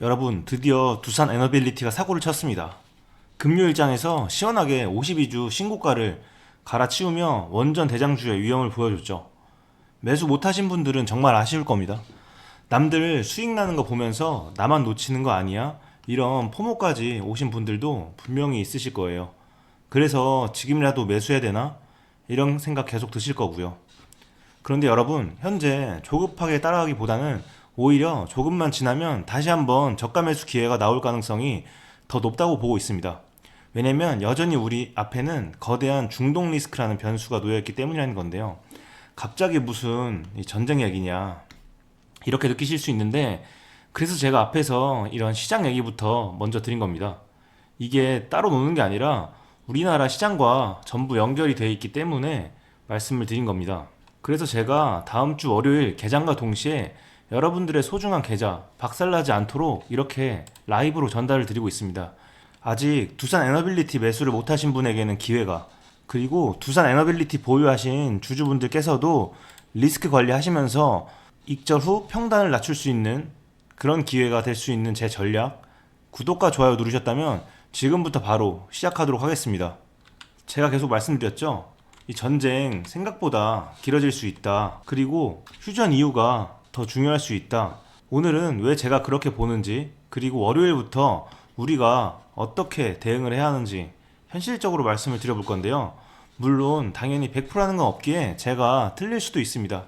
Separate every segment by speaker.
Speaker 1: 여러분, 드디어 두산 에너빌리티가 사고를 쳤습니다. 금요일장에서 시원하게 52주 신고가를 갈아치우며 원전 대장주의 위험을 보여줬죠. 매수 못하신 분들은 정말 아쉬울 겁니다. 남들 수익 나는 거 보면서 나만 놓치는 거 아니야? 이런 포모까지 오신 분들도 분명히 있으실 거예요. 그래서 지금이라도 매수해야 되나? 이런 생각 계속 드실 거고요. 그런데 여러분, 현재 조급하게 따라가기보다는 오히려 조금만 지나면 다시 한번 저가 매수 기회가 나올 가능성이 더 높다고 보고 있습니다. 왜냐면 여전히 우리 앞에는 거대한 중동 리스크라는 변수가 놓여있기 때문이라는 건데요. 갑자기 무슨 전쟁 얘기냐 이렇게 느끼실 수 있는데, 그래서 제가 앞에서 이런 시장 얘기부터 먼저 드린 겁니다. 이게 따로 노는 게 아니라 우리나라 시장과 전부 연결이 되어 있기 때문에 말씀을 드린 겁니다. 그래서 제가 다음 주 월요일 개장과 동시에 여러분들의 소중한 계좌 박살나지 않도록 이렇게 라이브로 전달을 드리고 있습니다. 아직 두산 에너빌리티 매수를 못하신 분에게는 기회가, 그리고 두산 에너빌리티 보유하신 주주분들께서도 리스크 관리하시면서 익절 후 평단을 낮출 수 있는 그런 기회가 될 수 있는 제 전략, 구독과 좋아요 누르셨다면 지금부터 바로 시작하도록 하겠습니다. 제가 계속 말씀드렸죠. 이 전쟁 생각보다 길어질 수 있다. 그리고 휴전 이유가 더 중요할 수 있다. 오늘은 왜 제가 그렇게 보는지, 그리고 월요일부터 우리가 어떻게 대응을 해야 하는지 현실적으로 말씀을 드려볼 건데요. 물론 당연히 100%라는 건 없기에 제가 틀릴 수도 있습니다.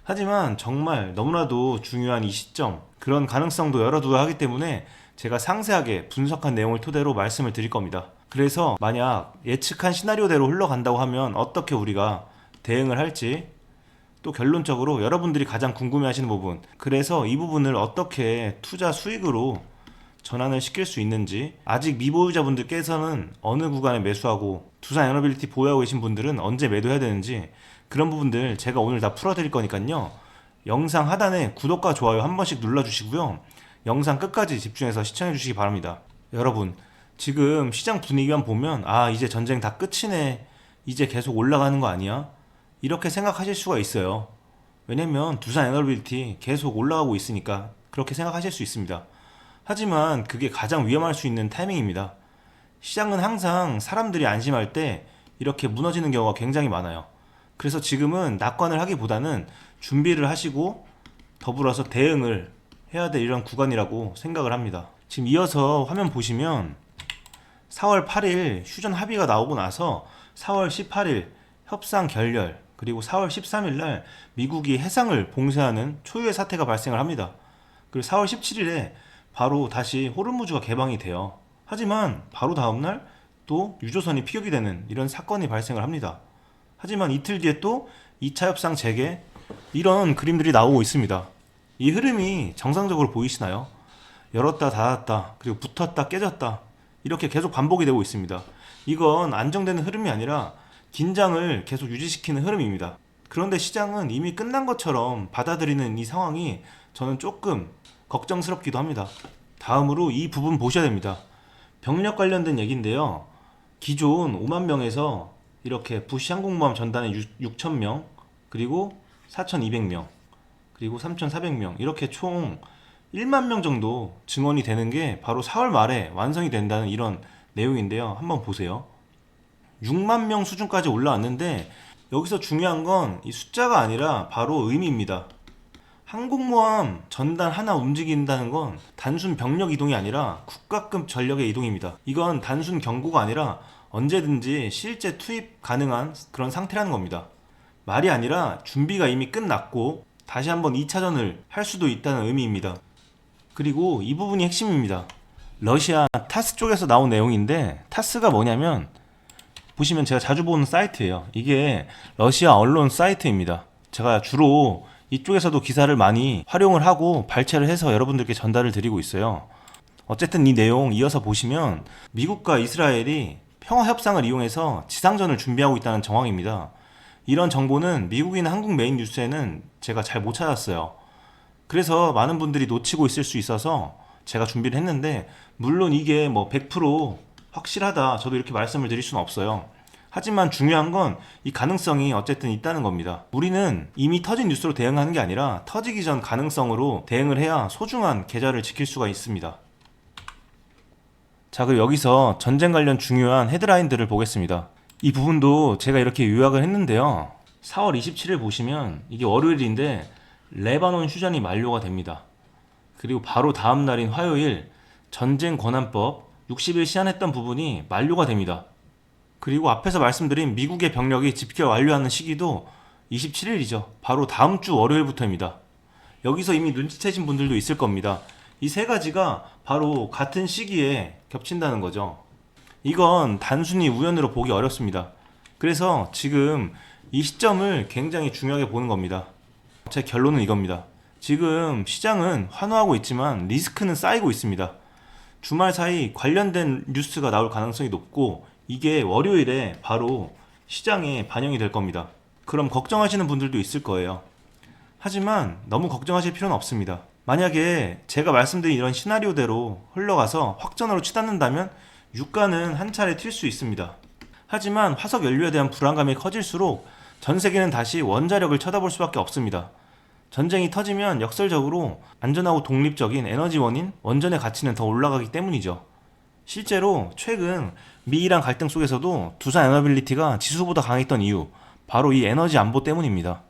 Speaker 1: 하지만 정말 너무나도 중요한 이 시점, 그런 가능성도 열어두어야 하기 때문에 제가 상세하게 분석한 내용을 토대로 말씀을 드릴 겁니다. 그래서 만약 예측한 시나리오대로 흘러간다고 하면 어떻게 우리가 대응을 할지, 또 결론적으로 여러분들이 가장 궁금해하시는 부분, 그래서 이 부분을 어떻게 투자 수익으로 전환을 시킬 수 있는지, 아직 미보유자분들께서는 어느 구간에 매수하고 두산 에너빌리티 보유하고 계신 분들은 언제 매도해야 되는지, 그런 부분들 제가 오늘 다 풀어드릴 거니까요. 영상 하단에 구독과 좋아요 한 번씩 눌러주시고요. 영상 끝까지 집중해서 시청해 주시기 바랍니다. 여러분, 지금 시장 분위기만 보면 이제 전쟁 다 끝이네, 이제 계속 올라가는 거 아니야? 이렇게 생각하실 수가 있어요. 왜냐면 두산 에너빌리티 계속 올라가고 있으니까 그렇게 생각하실 수 있습니다. 하지만 그게 가장 위험할 수 있는 타이밍입니다. 시장은 항상 사람들이 안심할 때 이렇게 무너지는 경우가 굉장히 많아요. 그래서 지금은 낙관을 하기보다는 준비를 하시고 더불어서 대응을 해야 될 이런 구간이라고 생각을 합니다. 지금 이어서 화면 보시면 4월 8일 휴전 합의가 나오고 나서 4월 18일 협상 결렬, 그리고 4월 13일 날 미국이 해상을 봉쇄하는 초유의 사태가 발생을 합니다. 그리고 4월 17일에 바로 다시 호르무즈가 개방이 돼요. 하지만 바로 다음날 또 유조선이 피격이 되는 이런 사건이 발생을 합니다. 하지만 이틀 뒤에 또 2차 협상 재개, 이런 그림들이 나오고 있습니다. 이 흐름이 정상적으로 보이시나요? 열었다 닫았다, 그리고 붙었다 깨졌다, 이렇게 계속 반복이 되고 있습니다. 이건 안정되는 흐름이 아니라 긴장을 계속 유지시키는 흐름입니다. 그런데 시장은 이미 끝난 것처럼 받아들이는 이 상황이 저는 조금 걱정스럽기도 합니다. 다음으로 이 부분 보셔야 됩니다. 병력 관련된 얘기인데요. 기존 5만 명에서 이렇게 부시 항공모함 전단에 6천 명, 그리고 4,200명, 그리고 3,400명, 이렇게 총 1만 명 정도 증원이 되는 게 바로 4월 말에 완성이 된다는 이런 내용인데요. 한번 보세요. 6만 명 수준까지 올라왔는데, 여기서 중요한 건 이 숫자가 아니라 바로 의미입니다. 항공모함 전단 하나 움직인다는 건 단순 병력 이동이 아니라 국가급 전력의 이동입니다. 이건 단순 경고가 아니라 언제든지 실제 투입 가능한 그런 상태라는 겁니다. 말이 아니라 준비가 이미 끝났고 다시 한번 2차전을 할 수도 있다는 의미입니다. 그리고 이 부분이 핵심입니다. 러시아 타스 쪽에서 나온 내용인데, 타스가 뭐냐면 보시면 제가 자주 보는 사이트예요. 이게 러시아 언론 사이트입니다. 제가 주로 이쪽에서도 기사를 많이 활용을 하고 발췌를 해서 여러분들께 전달을 드리고 있어요. 어쨌든 이 내용 이어서 보시면 미국과 이스라엘이 평화협상을 이용해서 지상전을 준비하고 있다는 정황입니다. 이런 정보는 미국이나 한국 메인 뉴스에는 제가 잘 못 찾았어요. 그래서 많은 분들이 놓치고 있을 수 있어서 제가 준비를 했는데, 물론 이게 뭐 100% 확실하다 저도 이렇게 말씀을 드릴 수는 없어요. 하지만 중요한 건 이 가능성이 어쨌든 있다는 겁니다. 우리는 이미 터진 뉴스로 대응하는 게 아니라 터지기 전 가능성으로 대응을 해야 소중한 계좌를 지킬 수가 있습니다. 자, 그리고 여기서 전쟁 관련 중요한 헤드라인들을 보겠습니다. 이 부분도 제가 이렇게 요약을 했는데요. 4월 27일 보시면 이게 월요일인데 레바논 휴전이 만료가 됩니다. 그리고 바로 다음 날인 화요일 전쟁 권한법 60일 시한했던 부분이 만료가 됩니다. 그리고 앞에서 말씀드린 미국의 병력이 집결 완료하는 시기도 27일이죠. 바로 다음 주 월요일부터입니다. 여기서 이미 눈치채신 분들도 있을 겁니다. 이 세 가지가 바로 같은 시기에 겹친다는 거죠. 이건 단순히 우연으로 보기 어렵습니다. 그래서 지금 이 시점을 굉장히 중요하게 보는 겁니다. 제 결론은 이겁니다. 지금 시장은 환호하고 있지만 리스크는 쌓이고 있습니다. 주말 사이 관련된 뉴스가 나올 가능성이 높고 이게 월요일에 바로 시장에 반영이 될 겁니다. 그럼 걱정하시는 분들도 있을 거예요. 하지만 너무 걱정하실 필요는 없습니다. 만약에 제가 말씀드린 이런 시나리오대로 흘러가서 확전으로 치닫는다면 유가는 한 차례 튈 수 있습니다. 하지만 화석 연료에 대한 불안감이 커질수록 전 세계는 다시 원자력을 쳐다볼 수밖에 없습니다. 전쟁이 터지면 역설적으로 안전하고 독립적인 에너지원인 원전의 가치는 더 올라가기 때문이죠. 실제로 최근 미이란 갈등 속에서도 두산 에너빌리티가 지수보다 강했던 이유, 바로 이 에너지 안보 때문입니다.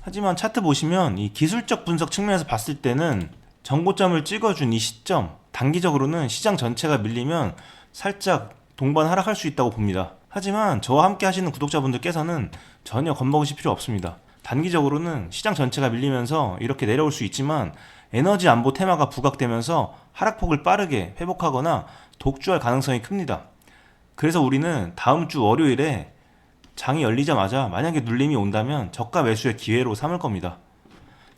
Speaker 1: 하지만 차트 보시면 이 기술적 분석 측면에서 봤을 때는 정고점을 찍어준 이 시점, 단기적으로는 시장 전체가 밀리면 살짝 동반 하락할 수 있다고 봅니다. 하지만 저와 함께 하시는 구독자분들께서는 전혀 겁먹으실 필요 없습니다. 단기적으로는 시장 전체가 밀리면서 이렇게 내려올 수 있지만 에너지 안보 테마가 부각되면서 하락폭을 빠르게 회복하거나 독주할 가능성이 큽니다. 그래서 우리는 다음 주 월요일에 장이 열리자마자 만약에 눌림이 온다면 저가 매수의 기회로 삼을 겁니다.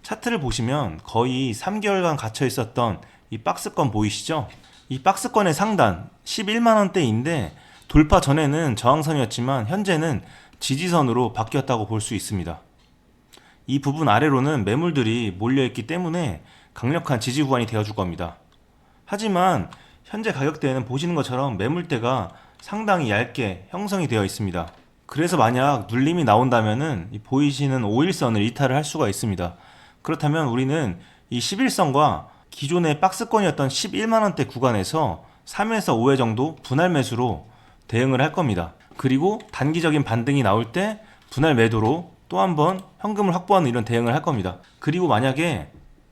Speaker 1: 차트를 보시면 거의 3개월간 갇혀 있었던 이 박스권 보이시죠? 이 박스권의 상단 11만원대인데 돌파 전에는 저항선이었지만 현재는 지지선으로 바뀌었다고 볼 수 있습니다. 이 부분 아래로는 매물들이 몰려있기 때문에 강력한 지지 구간이 되어줄 겁니다. 하지만 현재 가격대에는 보시는 것처럼 매물대가 상당히 얇게 형성이 되어 있습니다. 그래서 만약 눌림이 나온다면은 이 보이시는 5일선을 이탈을 할 수가 있습니다. 그렇다면 우리는 이 11선과 기존의 박스권이었던 11만원대 구간에서 3에서 5회 정도 분할 매수로 대응을 할 겁니다. 그리고 단기적인 반등이 나올 때 분할 매도로 또 한번 현금을 확보하는 이런 대응을 할 겁니다. 그리고 만약에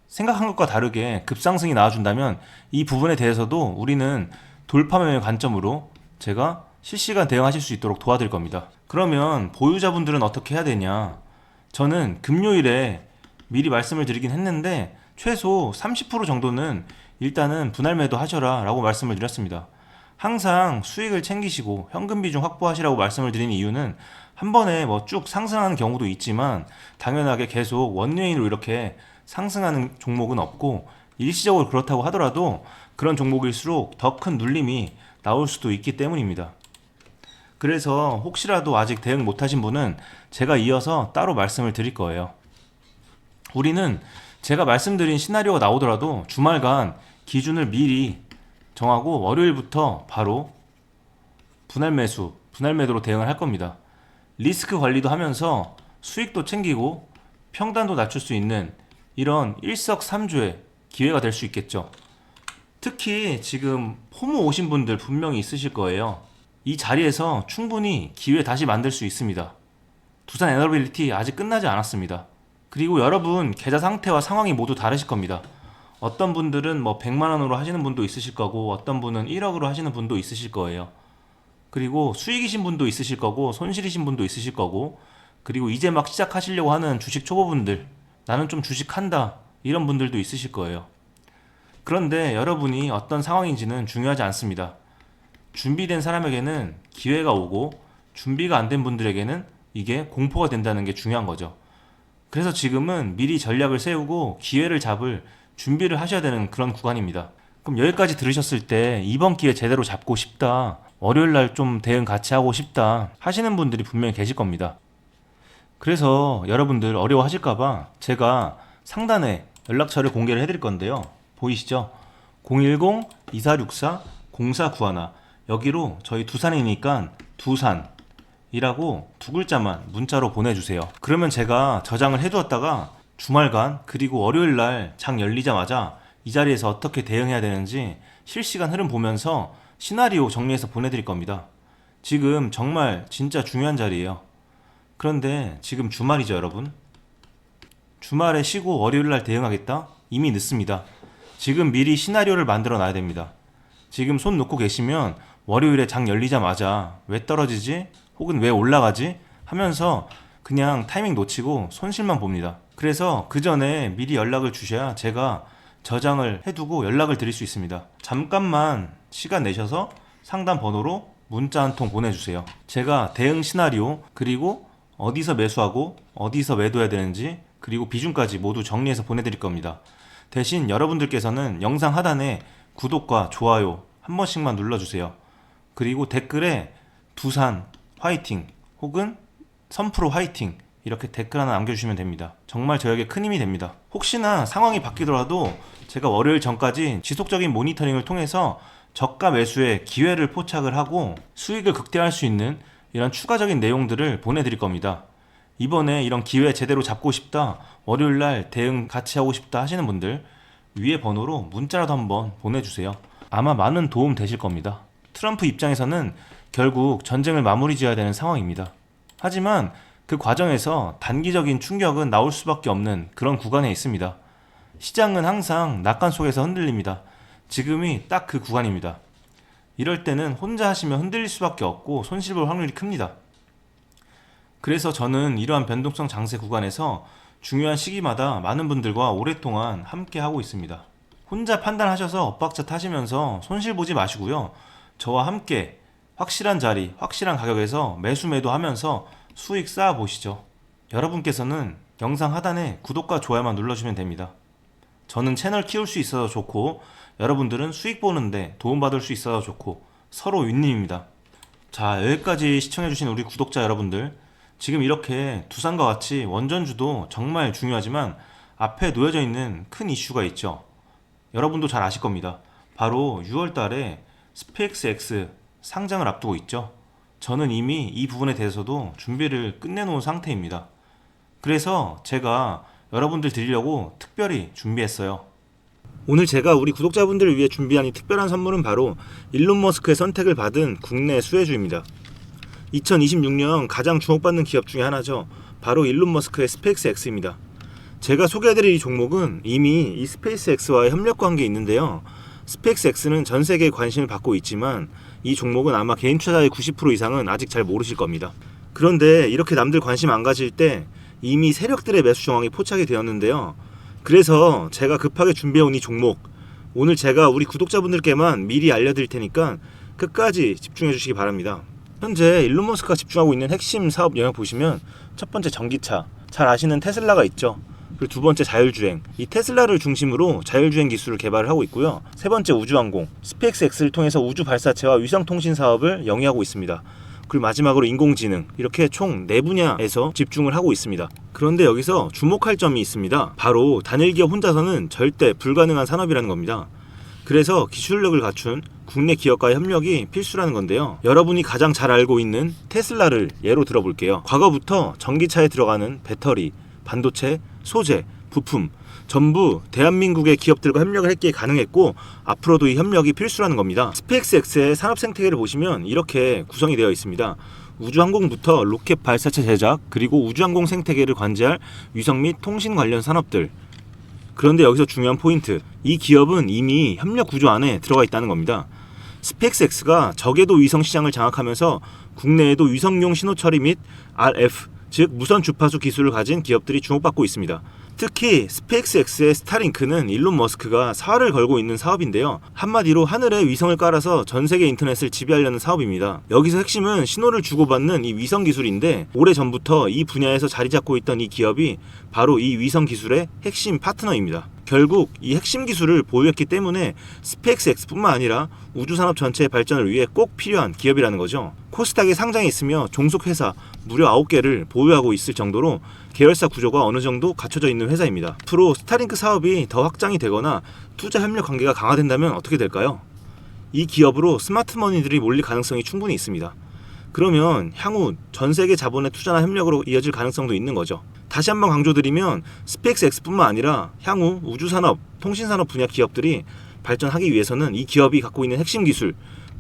Speaker 1: 생각한 것과 다르게 급상승이 나와준다면 이 부분에 대해서도 우리는 돌파 매매 관점으로 제가 실시간 대응하실 수 있도록 도와드릴 겁니다. 그러면 보유자분들은 어떻게 해야 되냐? 저는 금요일에 미리 말씀을 드리긴 했는데 최소 30% 정도는 일단은 분할 매도 하셔라 라고 말씀을 드렸습니다. 항상 수익을 챙기시고 현금 비중 확보하시라고 말씀을 드린 이유는 한 번에 뭐 쭉 상승하는 경우도 있지만 당연하게 계속 원웨이로 이렇게 상승하는 종목은 없고 일시적으로 그렇다고 하더라도 그런 종목일수록 더 큰 눌림이 나올 수도 있기 때문입니다. 그래서 혹시라도 아직 대응 못하신 분은 제가 이어서 따로 말씀을 드릴 거예요. 우리는 제가 말씀드린 시나리오가 나오더라도 주말간 기준을 미리 정하고 월요일부터 바로 분할 매수, 분할 매도로 대응을 할 겁니다. 리스크 관리도 하면서 수익도 챙기고 평단도 낮출 수 있는 이런 일석삼조의 기회가 될 수 있겠죠. 특히 지금 포모 오신 분들 분명히 있으실 거예요. 이 자리에서 충분히 기회 다시 만들 수 있습니다. 두산 에너빌리티 아직 끝나지 않았습니다. 그리고 여러분 계좌 상태와 상황이 모두 다르실 겁니다. 어떤 분들은 뭐 100만원으로 하시는 분도 있으실 거고 어떤 분은 1억으로 하시는 분도 있으실 거예요. 그리고 수익이신 분도 있으실 거고 손실이신 분도 있으실 거고 그리고 이제 막 시작하시려고 하는 주식 초보분들, 나는 좀 주식한다 이런 분들도 있으실 거예요. 그런데 여러분이 어떤 상황인지는 중요하지 않습니다. 준비된 사람에게는 기회가 오고 준비가 안 된 분들에게는 이게 공포가 된다는 게 중요한 거죠. 그래서 지금은 미리 전략을 세우고 기회를 잡을 준비를 하셔야 되는 그런 구간입니다. 그럼 여기까지 들으셨을 때 이번 기회 제대로 잡고 싶다, 월요일날 좀 대응 같이 하고 싶다 하시는 분들이 분명히 계실 겁니다. 그래서 여러분들 어려워하실까봐 제가 상단에 연락처를 공개를 해드릴 건데요. 보이시죠? 010-2464-0491 여기로 저희 두산이니까 두산 이라고 두 글자만 문자로 보내주세요. 그러면 제가 저장을 해두었다가 주말간 그리고 월요일날 장 열리자마자 이 자리에서 어떻게 대응해야 되는지 실시간 흐름 보면서 시나리오 정리해서 보내드릴 겁니다. 지금 정말 진짜 중요한 자리예요. 그런데 지금 주말이죠, 여러분. 주말에 쉬고 월요일날 대응하겠다? 이미 늦습니다. 지금 미리 시나리오를 만들어 놔야 됩니다. 지금 손 놓고 계시면 월요일에 장 열리자마자 왜 떨어지지? 혹은 왜 올라가지? 하면서 그냥 타이밍 놓치고 손실만 봅니다. 그래서 그 전에 미리 연락을 주셔야 제가 저장을 해두고 연락을 드릴 수 있습니다. 잠깐만 시간 내셔서 상담 번호로 문자 한 통 보내주세요. 제가 대응 시나리오 그리고 어디서 매수하고 어디서 매도해야 되는지 그리고 비중까지 모두 정리해서 보내드릴 겁니다. 대신 여러분들께서는 영상 하단에 구독과 좋아요 한 번씩만 눌러주세요. 그리고 댓글에 두산 화이팅 혹은 선프로 화이팅 이렇게 댓글 하나 남겨주시면 됩니다. 정말 저에게 큰 힘이 됩니다. 혹시나 상황이 바뀌더라도 제가 월요일 전까지 지속적인 모니터링을 통해서 저가 매수의 기회를 포착을 하고 수익을 극대화할 수 있는 이런 추가적인 내용들을 보내드릴 겁니다. 이번에 이런 기회 제대로 잡고 싶다, 월요일날 대응 같이 하고 싶다 하시는 분들 위에 번호로 문자라도 한번 보내주세요. 아마 많은 도움 되실 겁니다. 트럼프 입장에서는 결국 전쟁을 마무리 지어야 되는 상황입니다. 하지만 그 과정에서 단기적인 충격은 나올 수밖에 없는 그런 구간에 있습니다. 시장은 항상 낙관 속에서 흔들립니다. 지금이 딱 그 구간입니다. 이럴 때는 혼자 하시면 흔들릴 수밖에 없고 손실 볼 확률이 큽니다. 그래서 저는 이러한 변동성 장세 구간에서 중요한 시기마다 많은 분들과 오랫동안 함께 하고 있습니다. 혼자 판단하셔서 엇박자 타시면서 손실 보지 마시고요. 저와 함께 확실한 자리, 확실한 가격에서 매수 매도 하면서 수익 쌓아 보시죠. 여러분께서는 영상 하단에 구독과 좋아요만 눌러주면 됩니다. 저는 채널 키울 수 있어서 좋고 여러분들은 수익 보는데 도움받을 수 있어서 좋고 서로 윈윈입니다. 자, 여기까지 시청해주신 우리 구독자 여러분들, 지금 이렇게 두산과 같이 원전주도 정말 중요하지만 앞에 놓여져 있는 큰 이슈가 있죠. 여러분도 잘 아실 겁니다. 바로 6월 달에 스페이스X 상장을 앞두고 있죠. 저는 이미 이 부분에 대해서도 준비를 끝내놓은 상태입니다. 그래서 제가 여러분들 드리려고 특별히 준비했어요. 오늘 제가 우리 구독자분들을 위해 준비한 이 특별한 선물은 바로 일론 머스크의 선택을 받은 국내 수혜주입니다. 2026년 가장 주목받는 기업 중에 하나죠. 바로 일론 머스크의 스페이스X입니다. 제가 소개해드릴 이 종목은 이미 이 스페이스X와의 협력 관계에 있는데요. 스페이스X는 전 세계에 관심을 받고 있지만 이 종목은 아마 개인 투자자의 90% 이상은 아직 잘 모르실 겁니다. 그런데 이렇게 남들 관심 안 가질 때 이미 세력들의 매수 정황이 포착이 되었는데요. 그래서 제가 급하게 준비해온 이 종목, 오늘 제가 우리 구독자분들께만 미리 알려드릴 테니까 끝까지 집중해 주시기 바랍니다. 현재 일론 머스크가 집중하고 있는 핵심 사업 영역 보시면 첫 번째 전기차, 잘 아시는 테슬라가 있죠. 그리고 두 번째 자율주행, 이 테슬라를 중심으로 자율주행 기술을 개발을 하고 있고요. 세 번째 우주항공, 스페이스X를 통해서 우주 발사체와 위성통신 사업을 영위하고 있습니다. 그리고 마지막으로 인공지능, 이렇게 총 4분야에서 집중을 하고 있습니다. 그런데 여기서 주목할 점이 있습니다. 바로 단일 기업 혼자서는 절대 불가능한 산업이라는 겁니다. 그래서 기술력을 갖춘 국내 기업과의 협력이 필수라는 건데요. 여러분이 가장 잘 알고 있는 테슬라를 예로 들어볼게요. 과거부터 전기차에 들어가는 배터리, 반도체, 소재, 부품 전부 대한민국의 기업들과 협력을 했기에 가능했고 앞으로도 이 협력이 필수라는 겁니다. 스페이스X의 산업 생태계를 보시면 이렇게 구성이 되어 있습니다. 우주항공부터 로켓 발사체 제작, 그리고 우주항공 생태계를 관제할 위성 및 통신 관련 산업들. 그런데 여기서 중요한 포인트, 이 기업은 이미 협력 구조 안에 들어가 있다는 겁니다. 스페이스X가 저궤도 위성 시장을 장악하면서 국내에도 위성용 신호 처리 및 RF, 즉 무선 주파수 기술을 가진 기업들이 주목받고 있습니다. 특히 스페이스X의 스타링크는 일론 머스크가 사활을 걸고 있는 사업인데요. 한마디로 하늘에 위성을 깔아서 전 세계 인터넷을 지배하려는 사업입니다. 여기서 핵심은 신호를 주고받는 이 위성 기술인데 오래전부터 이 분야에서 자리 잡고 있던 이 기업이 바로 이 위성 기술의 핵심 파트너입니다. 결국 이 핵심 기술을 보유했기 때문에 스페이스X뿐만 아니라 우주산업 전체의 발전을 위해 꼭 필요한 기업이라는 거죠. 코스닥에 상장해 있으며 종속 회사 무려 9개를 보유하고 있을 정도로 계열사 구조가 어느 정도 갖춰져 있는 회사입니다. 앞으로 스타링크 사업이 더 확장이 되거나 투자 협력 관계가 강화된다면 어떻게 될까요? 이 기업으로 스마트머니들이 몰릴 가능성이 충분히 있습니다. 그러면 향후 전 세계 자본의 투자나 협력으로 이어질 가능성도 있는 거죠. 다시 한번 강조드리면 스페이스X뿐만 아니라 향후 우주산업, 통신산업 분야 기업들이 발전하기 위해서는 이 기업이 갖고 있는 핵심 기술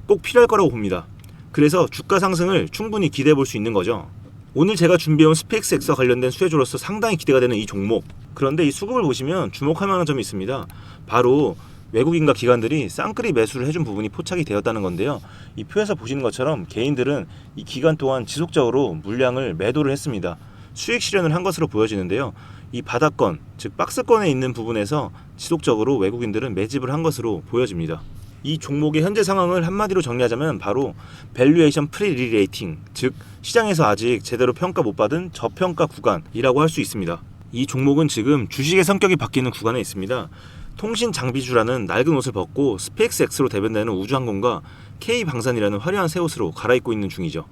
Speaker 1: 꼭 필요할 거라고 봅니다. 그래서 주가 상승을 충분히 기대해 볼 수 있는 거죠. 오늘 제가 준비해온 스페이스X와 관련된 수혜주로서 상당히 기대가 되는 이 종목. 그런데 이 수급을 보시면 주목할 만한 점이 있습니다. 바로 외국인과 기관들이 쌍끌이 매수를 해준 부분이 포착이 되었다는 건데요. 이 표에서 보시는 것처럼 개인들은 이 기간 동안 지속적으로 물량을 매도를 했습니다. 수익 실현을 한 것으로 보여지는데요. 이 바닥권, 즉 박스권에 있는 부분에서 지속적으로 외국인들은 매집을 한 것으로 보여집니다. 이 종목의 현재 상황을 한마디로 정리하자면 바로 밸류에이션 프리리레이팅, 즉 시장에서 아직 제대로 평가 못 받은 저평가 구간이라고 할 수 있습니다. 이 종목은 지금 주식의 성격이 바뀌는 구간에 있습니다. 통신 장비주라는 낡은 옷을 벗고 스페이스X로 대변되는 우주항공과 K방산이라는 화려한 새 옷으로 갈아입고 있는 중이죠.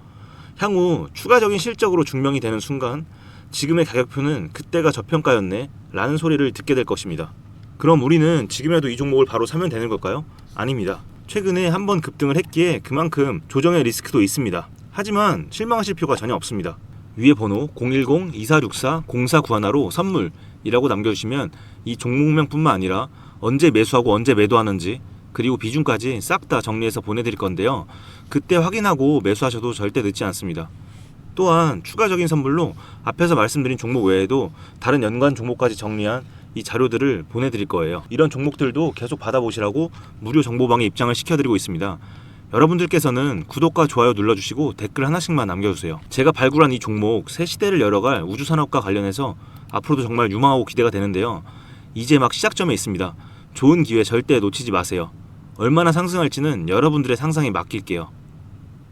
Speaker 1: 향후 추가적인 실적으로 증명이 되는 순간 지금의 가격표는 그때가 저평가였네 라는 소리를 듣게 될 것입니다. 그럼 우리는 지금이라도 이 종목을 바로 사면 되는 걸까요? 아닙니다. 최근에 한번 급등을 했기에 그만큼 조정의 리스크도 있습니다. 하지만 실망하실 필요가 전혀 없습니다. 위에 번호 010-2464-0491로 선물이라고 남겨주시면 이 종목명뿐만 아니라 언제 매수하고 언제 매도하는지 그리고 비중까지 싹 다 정리해서 보내드릴 건데요. 그때 확인하고 매수하셔도 절대 늦지 않습니다. 또한 추가적인 선물로 앞에서 말씀드린 종목 외에도 다른 연관 종목까지 정리한 이 자료들을 보내드릴 거예요. 이런 종목들도 계속 받아보시라고 무료 정보방에 입장을 시켜드리고 있습니다. 여러분들께서는 구독과 좋아요 눌러주시고 댓글 하나씩만 남겨주세요. 제가 발굴한 이 종목 새 시대를 열어갈 우주산업과 관련해서 앞으로도 정말 유망하고 기대가 되는데요. 이제 막 시작점에 있습니다. 좋은 기회 절대 놓치지 마세요. 얼마나 상승할지는 여러분들의 상상에 맡길게요.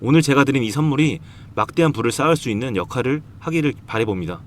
Speaker 1: 오늘 제가 드린 이 선물이 막대한 부를 쌓을 수 있는 역할을 하기를 바라봅니다.